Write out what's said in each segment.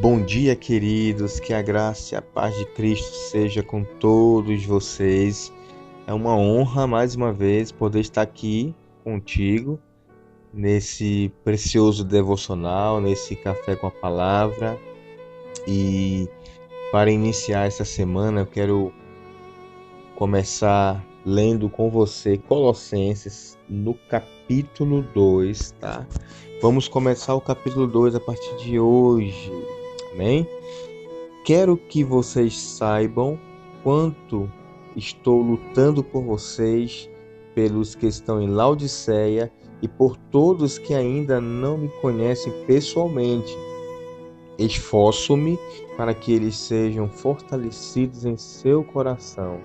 Bom dia, queridos, que a graça e a paz de Cristo seja com todos vocês. É uma honra, mais uma vez, poder estar aqui contigo, nesse precioso devocional, nesse café com a palavra. E para iniciar essa semana, eu quero começar lendo com você Colossenses no capítulo 2, tá? Vamos começar o capítulo 2 a partir de hoje, amém? Quero que vocês saibam quanto estou lutando por vocês, pelos que estão em Laodiceia e por todos que ainda não me conhecem pessoalmente. Esforço-me para que eles sejam fortalecidos em seu coração,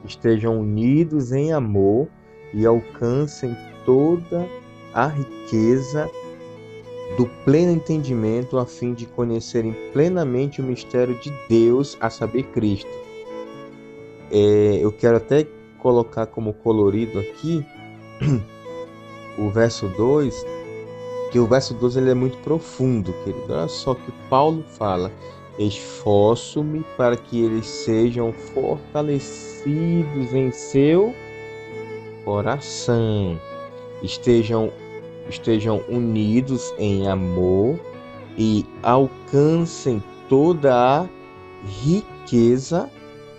estejam unidos em amor e alcancem toda a riqueza do pleno entendimento, a fim de conhecerem plenamente o mistério de Deus, a saber, Cristo. Eu quero até colocar como colorido aqui o verso 2, que o verso 2 ele é muito profundo, querido. Olha só que Paulo fala: esforço-me para que eles sejam fortalecidos em seu coração, estejam unidos em amor e alcancem toda a riqueza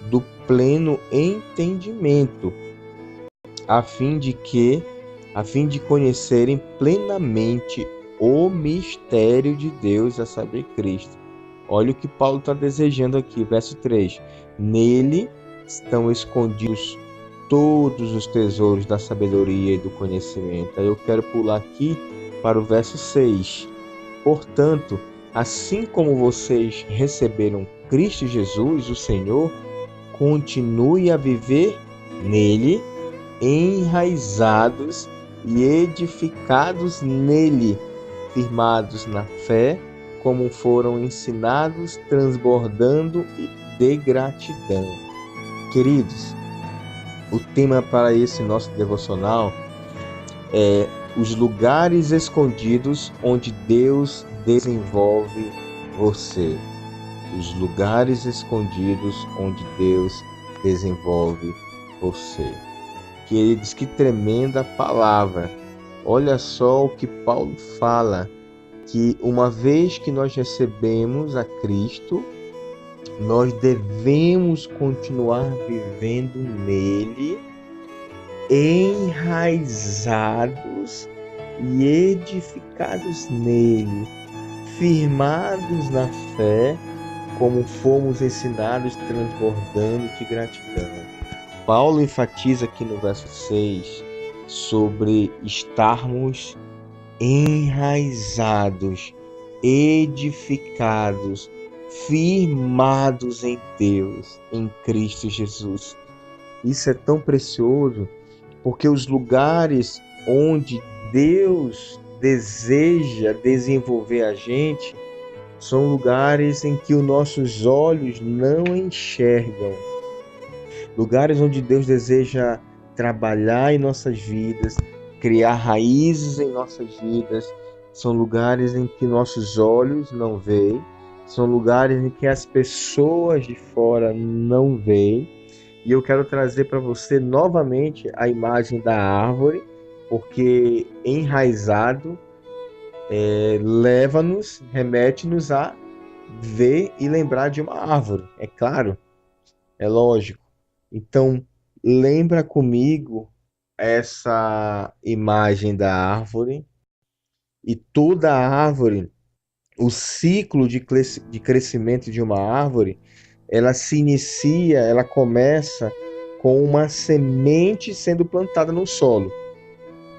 do pleno entendimento, a fim de conhecerem plenamente o mistério de Deus, a saber, Cristo. Olha o que Paulo está desejando aqui, verso 3. Nele estão escondidos todos os tesouros da sabedoria e do conhecimento. Aí eu quero pular aqui para o verso 6. Portanto, assim como vocês receberam Cristo Jesus, o Senhor, continue a viver nele, enraizados e edificados nele, firmados na fé, como foram ensinados, transbordando de gratidão. Queridos, o tema para esse nosso devocional é os lugares escondidos onde Deus desenvolve você. Os lugares escondidos onde Deus desenvolve você. Queridos, que tremenda palavra. Olha só o que Paulo fala, que uma vez que nós recebemos a Cristo, nós devemos continuar vivendo nele, enraizados e edificados nele, firmados na fé, como fomos ensinados, transbordando de gratidão. Paulo enfatiza aqui no verso 6 sobre estarmos enraizados, edificados, firmados em Deus, em Cristo Jesus. Isso é tão precioso, porque os lugares onde Deus deseja desenvolver a gente são lugares em que os nossos olhos não enxergam. Lugares onde Deus deseja trabalhar em nossas vidas, criar raízes em nossas vidas, são lugares em que nossos olhos não veem, são lugares em que as pessoas de fora não veem. E eu quero trazer para você novamente a imagem da árvore, porque enraizado remete-nos a ver e lembrar de uma árvore, é claro, é lógico. Então, lembra comigo essa imagem da árvore, e toda a árvore, o ciclo de crescimento de uma árvore, ela começa com uma semente sendo plantada no solo,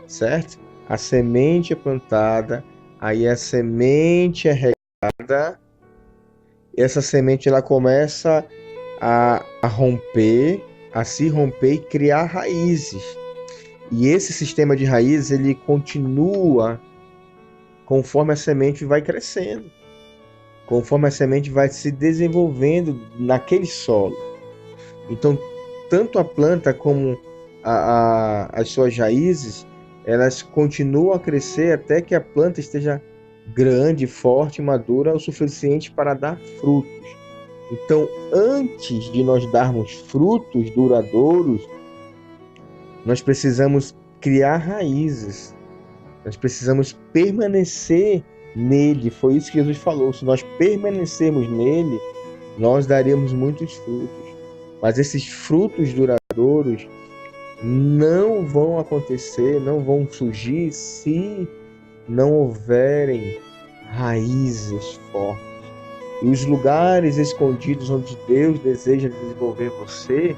certo? A semente é plantada, aí a semente é regada, e essa semente ela começa a se romper e criar raízes. E esse sistema de raízes, ele continua conforme a semente vai crescendo, conforme a semente vai se desenvolvendo naquele solo. Então, tanto a planta como as suas raízes, elas continuam a crescer até que a planta esteja grande, forte, madura o suficiente para dar frutos. Então, antes de nós darmos frutos duradouros, nós precisamos criar raízes. Nós precisamos permanecer nele. Foi isso que Jesus falou. Se nós permanecermos nele, nós daremos muitos frutos. Mas esses frutos duradouros não vão acontecer, não vão surgir se não houverem raízes fortes. E os lugares escondidos onde Deus deseja desenvolver você,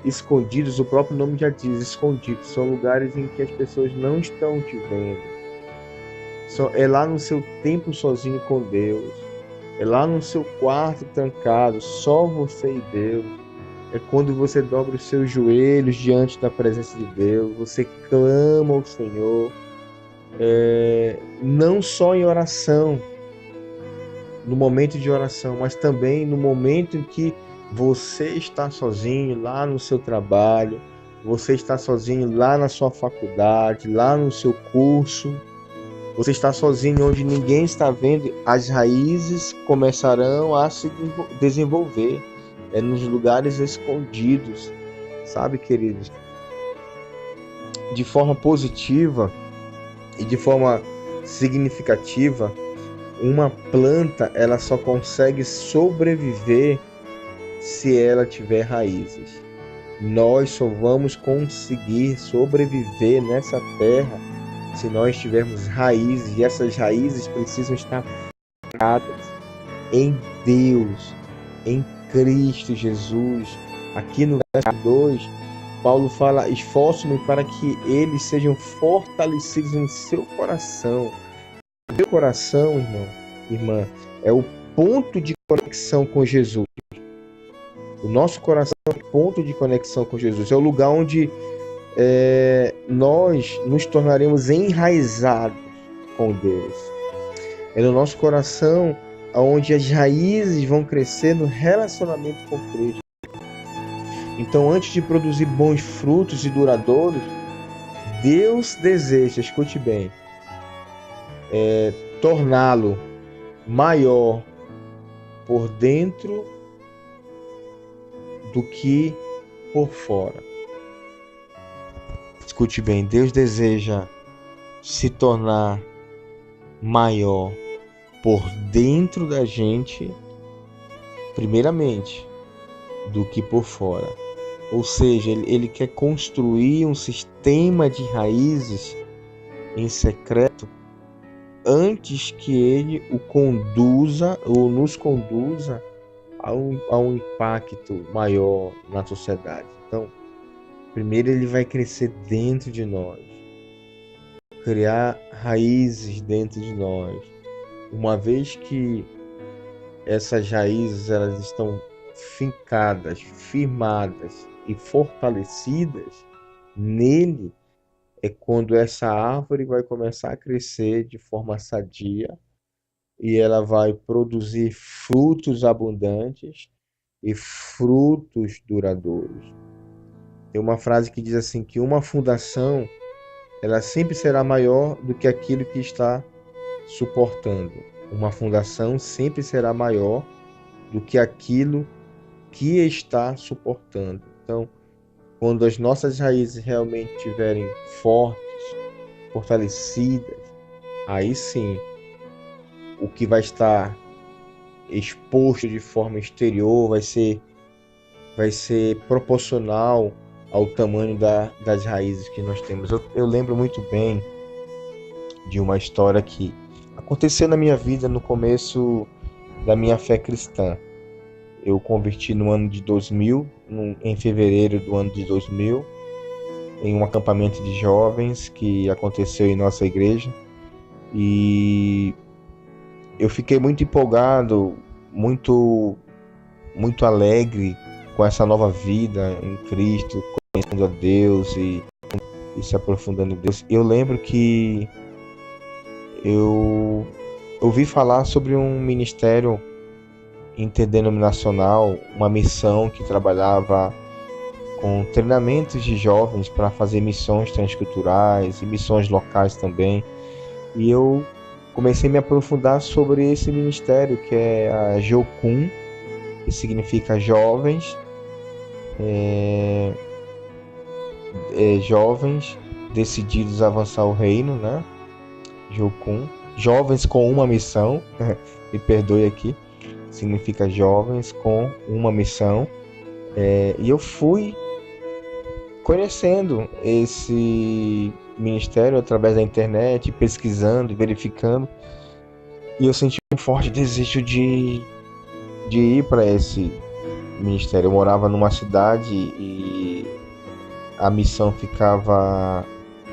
escondidos, o próprio nome já diz, escondidos, são lugares em que as pessoas não estão te vendo. É lá no seu tempo sozinho com Deus, é lá no seu quarto trancado, só você e Deus. É quando você dobra os seus joelhos diante da presença de Deus, você clama ao Senhor, não só em oração, no momento de oração, mas também no momento em que você está sozinho lá no seu trabalho, você está sozinho lá na sua faculdade, lá no seu curso, você está sozinho onde ninguém está vendo, as raízes começarão a se desenvolver, nos lugares escondidos, sabe, queridos? De forma positiva e de forma significativa, uma planta ela só consegue sobreviver se ela tiver raízes. Nós só vamos conseguir sobreviver nessa terra se nós tivermos raízes, e essas raízes precisam estar focadas em Deus, em Cristo Jesus. Aqui no verso 2, Paulo fala: esforço-me para que eles sejam fortalecidos em seu coração. Seu coração, irmão, irmã, é o ponto de conexão com Jesus. O nosso coração é o ponto de conexão com Jesus. É o lugar onde nós nos tornaremos enraizados com Deus. É no nosso coração onde as raízes vão crescer no relacionamento com Cristo. Então, antes de produzir bons frutos e duradouros, Deus deseja, escute bem, torná-lo maior por dentro do que por fora. Escute bem, Deus deseja se tornar maior por dentro da gente, primeiramente, do que por fora. Ou seja, ele quer construir um sistema de raízes em secreto antes que ele o conduza ou nos conduza a um impacto maior na sociedade. Então, primeiro ele vai crescer dentro de nós, criar raízes dentro de nós. Uma vez que essas raízes elas estão fincadas, firmadas e fortalecidas nele, é quando essa árvore vai começar a crescer de forma sadia e ela vai produzir frutos abundantes e frutos duradouros. Tem uma frase que diz assim, que uma fundação ela sempre será maior do que aquilo que está suportando. Uma fundação sempre será maior do que aquilo que está suportando. Então, quando as nossas raízes realmente estiverem fortes, fortalecidas, aí sim, o que vai estar exposto de forma exterior vai ser proporcional ao tamanho das raízes que nós temos. Eu lembro muito bem de uma história que aconteceu na minha vida no começo da minha fé cristã. Eu converti no ano de 2000, em fevereiro do ano de 2000, em um acampamento de jovens que aconteceu em nossa igreja. E eu fiquei muito empolgado, muito alegre com essa nova vida em Cristo, conhecendo a Deus e se aprofundando em Deus. Eu lembro que eu ouvi falar sobre um ministério interdenominacional, uma missão que trabalhava com treinamentos de jovens para fazer missões transculturais e missões locais também. E eu comecei a me aprofundar sobre esse ministério, que é a Jocum, que significa jovens, jovens decididos a avançar o reino, né? Jocum, jovens com uma missão, me perdoe aqui, significa jovens com uma missão. E eu fui conhecendo esse ministério através da internet, pesquisando, verificando, e eu senti um forte desejo de ir para esse ministério. Eu morava numa cidade e a missão ficava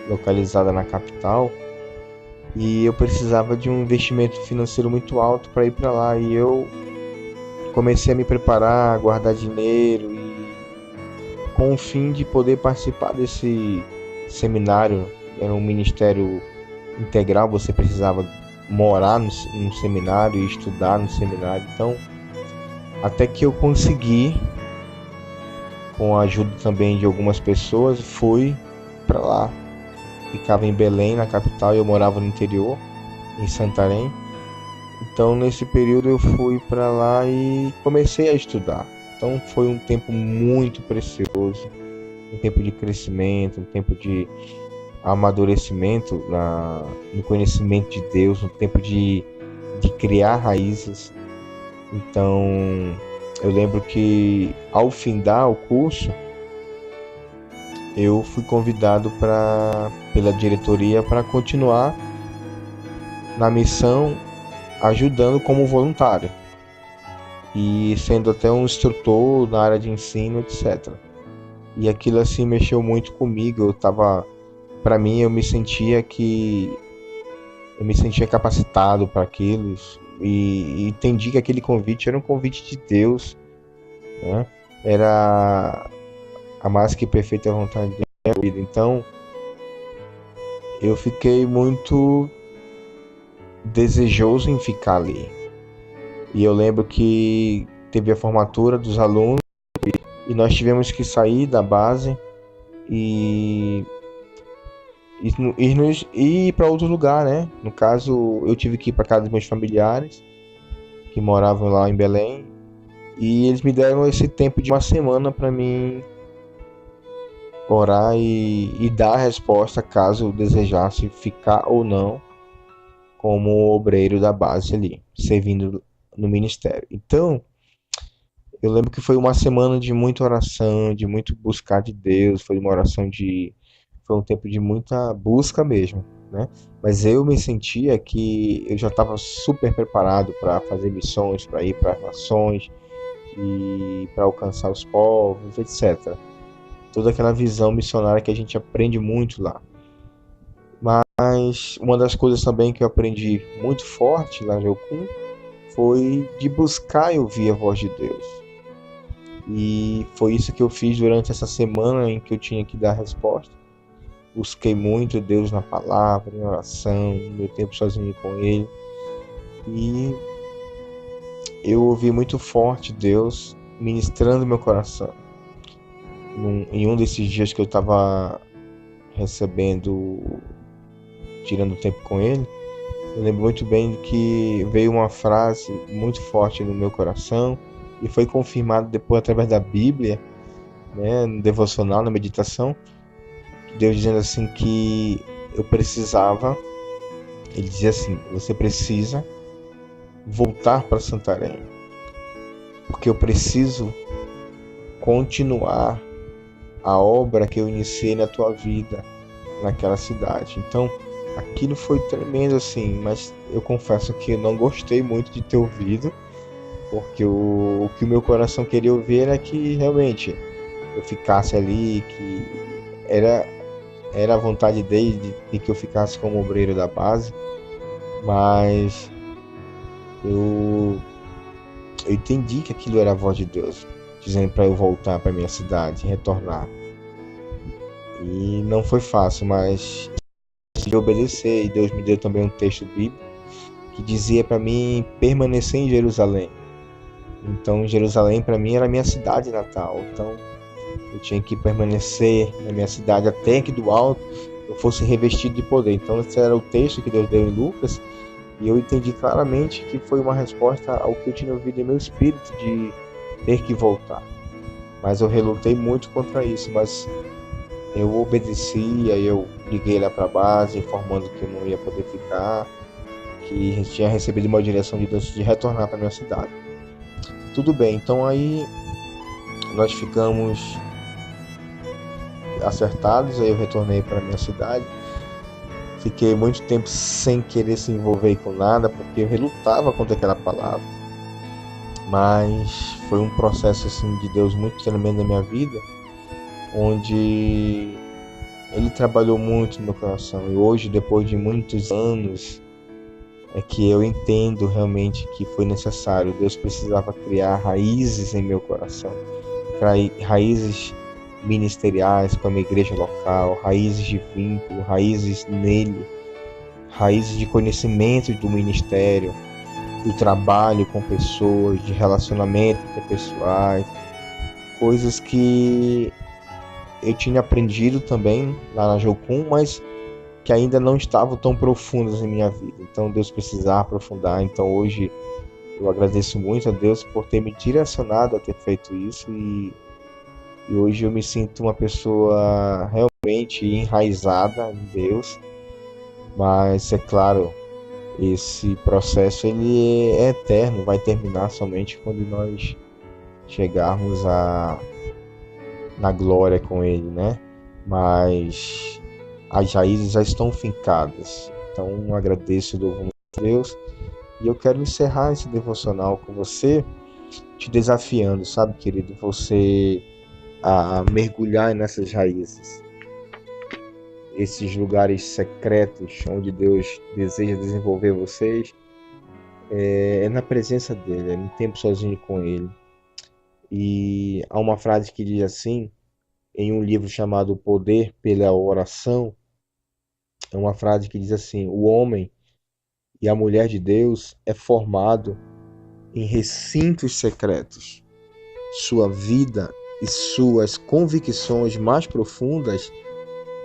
localizada na capital, e eu precisava de um investimento financeiro muito alto para ir para lá, e eu comecei a me preparar, a guardar dinheiro, e com o fim de poder participar desse seminário. Era um ministério integral, você precisava morar num seminário e estudar no seminário. Então, até que eu consegui, com a ajuda também de algumas pessoas, fui para lá. Ficava em Belém, na capital, e eu morava no interior, em Santarém. Então, nesse período eu fui para lá e comecei a estudar. Então, foi um tempo muito precioso, um tempo de crescimento, um tempo de amadurecimento no conhecimento de Deus, um tempo de criar raízes. Então, eu lembro que ao findar o curso, eu fui convidado pela diretoria para continuar na missão, ajudando como voluntário e sendo até um instrutor na área de ensino, etc. E aquilo assim mexeu muito comigo. Para mim, eu me sentia capacitado para aquilo, e entendi que aquele convite era um convite de Deus, né? Era a mais que perfeita vontade de minha vida. Então, eu fiquei muito desejoso em ficar ali. E eu lembro que teve a formatura dos alunos e nós tivemos que sair da base e ir para outro lugar, né? No caso, eu tive que ir para casa dos meus familiares que moravam lá em Belém, e eles me deram esse tempo de uma semana para mim orar e dar a resposta caso eu desejasse ficar ou não como obreiro da base ali, servindo no ministério. Então, eu lembro que foi uma semana de muita oração, de muito buscar de Deus, foi um tempo de muita busca mesmo, né? Mas eu me sentia que eu já estava super preparado para fazer missões, para ir para as nações e para alcançar os povos, etc. Toda aquela visão missionária que a gente aprende muito lá. Mas uma das coisas também que eu aprendi muito forte lá em Jocum foi de buscar e ouvir a voz de Deus. E foi isso que eu fiz durante essa semana em que eu tinha que dar a resposta. Busquei muito Deus na palavra, em oração, no meu tempo sozinho com Ele. E eu ouvi muito forte Deus ministrando meu coração. Em um desses dias que eu estava tirando tempo com Ele, eu lembro muito bem que veio uma frase muito forte no meu coração e foi confirmado depois através da Bíblia, né, no devocional, na meditação, Deus dizendo assim que eu precisava, Ele dizia assim: você precisa voltar para Santarém, porque eu preciso continuar a obra que eu iniciei na tua vida, naquela cidade. Então, aquilo foi tremendo assim, mas eu confesso que eu não gostei muito de ter ouvido, porque o que o meu coração queria ouvir era que realmente eu ficasse ali, que era a vontade dele de que eu ficasse como obreiro da base, mas eu entendi que aquilo era a voz de Deus dizendo para eu voltar para minha cidade, retornar. E não foi fácil, mas de obedecer, e Deus me deu também um texto bíblico que dizia para mim permanecer em Jerusalém. Então, Jerusalém para mim era a minha cidade natal. Então, eu tinha que permanecer na minha cidade até que do alto eu fosse revestido de poder. Então, esse era o texto que Deus deu em Lucas, E eu entendi claramente que foi uma resposta ao que eu tinha ouvido em meu espírito de ter que voltar. Mas eu relutei muito contra isso, mas eu obedeci, aí eu liguei lá para a base, informando que eu não ia poder ficar, que tinha recebido uma direção de Deus de retornar para minha cidade. Tudo bem, então aí nós ficamos acertados, aí eu retornei para minha cidade. Fiquei muito tempo sem querer se envolver com nada, porque eu relutava contra aquela palavra. Mas foi um processo assim de Deus muito tremendo na minha vida, onde Ele trabalhou muito no meu coração. E hoje, depois de muitos anos, é que eu entendo realmente que foi necessário. Deus precisava criar raízes em meu coração, raízes ministeriais com a minha igreja local, raízes de vínculo, raízes nele, raízes de conhecimento do ministério, do trabalho com pessoas, de relacionamento interpessoais, coisas que eu tinha aprendido também lá na Jocum, mas que ainda não estavam tão profundas em minha vida. Então Deus precisava aprofundar. Então hoje eu agradeço muito a Deus por ter me direcionado a ter feito isso e hoje eu me sinto uma pessoa realmente enraizada em Deus. Mas é claro, esse processo ele é eterno, vai terminar somente quando nós chegarmos na glória com Ele, né? Mas as raízes já estão fincadas. Então agradeço e louvo muito a Deus. E eu quero encerrar esse devocional com você, te desafiando, sabe, querido, você a mergulhar nessas raízes, esses lugares secretos onde Deus deseja desenvolver vocês, é na presença dele, é no tempo sozinho com ele. E há uma frase que diz assim, em um livro chamado O Poder pela Oração, é uma frase que diz assim: o homem e a mulher de Deus é formado em recintos secretos. Sua vida e suas convicções mais profundas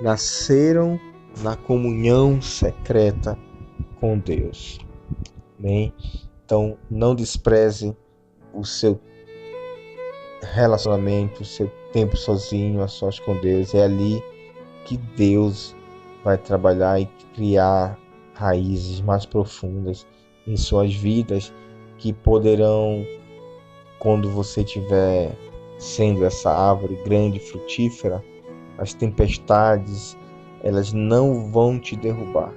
nasceram na comunhão secreta com Deus. Amém? Então, não despreze o seu relacionamento, o seu tempo sozinho, a sós com Deus. É ali que Deus vai trabalhar e criar raízes mais profundas em suas vidas que poderão, quando você estiver sendo essa árvore grande e frutífera, as tempestades, elas não vão te derrubar.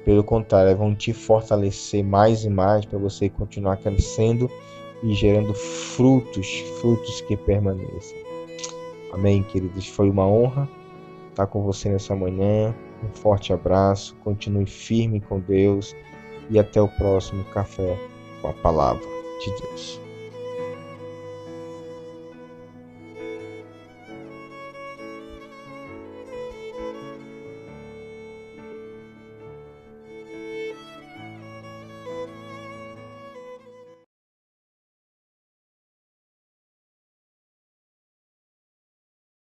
Pelo contrário, elas vão te fortalecer mais e mais para você continuar crescendo e gerando frutos que permaneçam. Amém, queridos? Foi uma honra estar com você nessa manhã. Um forte abraço, continue firme com Deus e até o próximo Café com a Palavra de Deus.